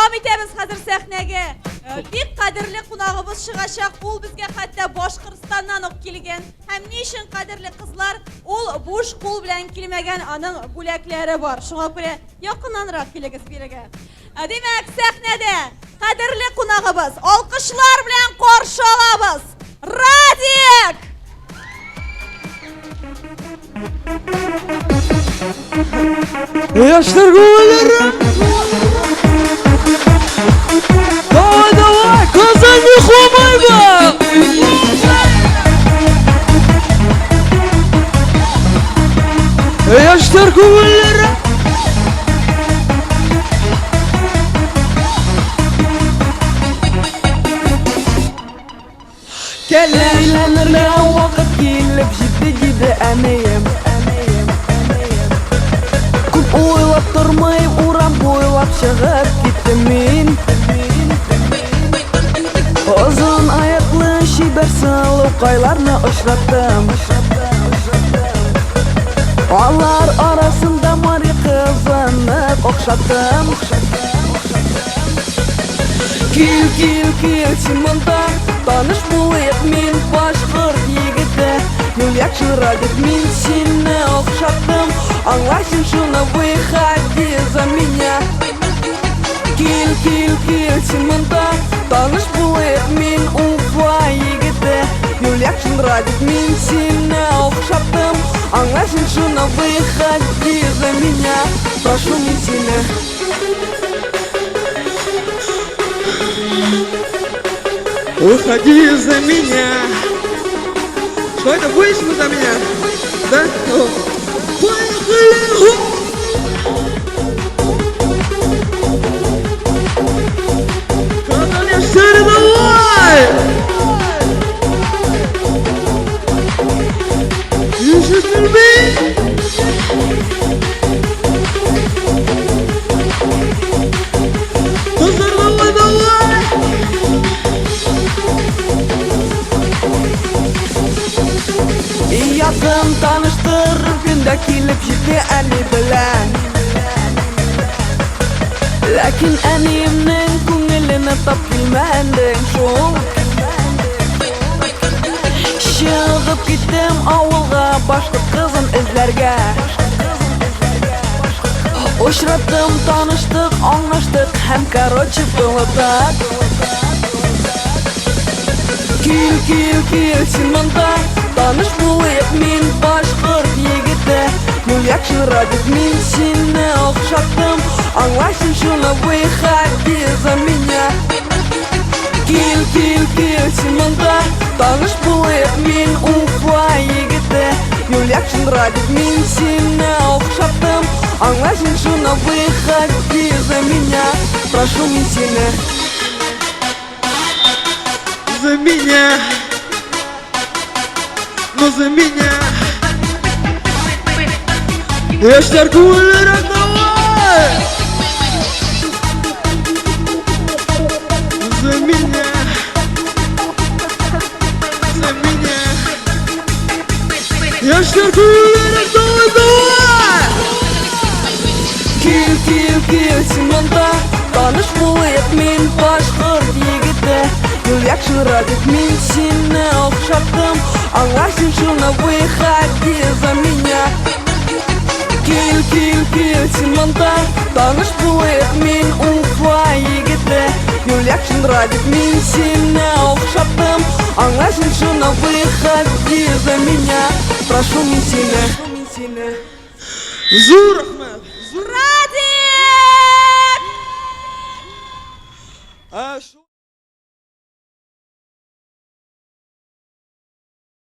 Devam etemiz hazır sahnege. Bir qadrli qonağımız шығачақ. Ol bizge hatta Boshqiristondan ok kelgan. Hem nişin qadrli qizlar, ol boş qo'l bilan kelmagan aның bo'laklari bor. Şuna göre yaqinanroq kelingіз biriga. Demak, sahnede qadrli qonağımız alqışlar bilan qarshi olamiz. Radik! Yaşlar kovalarım. Давай, давай, Казань не хлопай бы! Yaşlar kovalarım. Kelleşlenirme vakit gelip ciddi әмейім. Көп ойлап тұрмайым, урам бойлап шығып кеттім мен. Ұзын аяқлы шебер сұлу қайларны ұшыраттым. Алар арасында Мари қызынып оқшаттым. Кел, кел, кел, сен мұнда таныш болайық, мен башқұрт егіті. Юлияк жырадық, мен сені оқшаттым. Аңлайсың шуны, выходи за меня. Кел, кел, кел, сен мұнда таныш болайық, мен Уфа егіті. Юлияк жырадық, мен сені оқшаттым. Аңлайсың шуны, выходи за меня. Прошу мен сені. Уходи за меня. Что это, будешь вы за меня? Да? Поехали! Конечно, давай! You should tell me! Давай, давай! Yakın tanıştırıp günde kelip жетті әні білән. Ләкин әнемнің көңіліні тап келмәндің шул. Шығып кеттім ауылға башқұрт қызын ізләргә. Очраттым, таныштық, аңлаштық, һәм короче булдык. Кел, кел, кел, сен мұнда таныш болайық, мен башқұрт егіті. Юлияк жырадық, мен сені оқшаттым. Аңлайсың шуны, выходи за меня. Кел, кел, кел, сен мұнда таныш болайық, мен Уфа егіті. Юлияк жырадық, мен сені оқшаттым. Аңлайсың шуны, выходи за меня. Прошу мен сені. За меня, но за меня. Yaşlar kovalarım, давай! За меня, за меня. Yaşlar kovalarım, давай, давай! Кел, кел, кел, сен мұнда таныш болайық, мен башқұрт егіті. Юлияк жырадық, мен сені оқшаттым. Аңлайсың шуны, выходи за меня. Кел, кел, кел, сен мұнда таныш болайық, мен Уфа егіті. Юлияк жырадық, мен сені оқшаттым. Аңлайсың шуны, выходи за меня. Прошу мен сені. Зур Ахмед! Радик!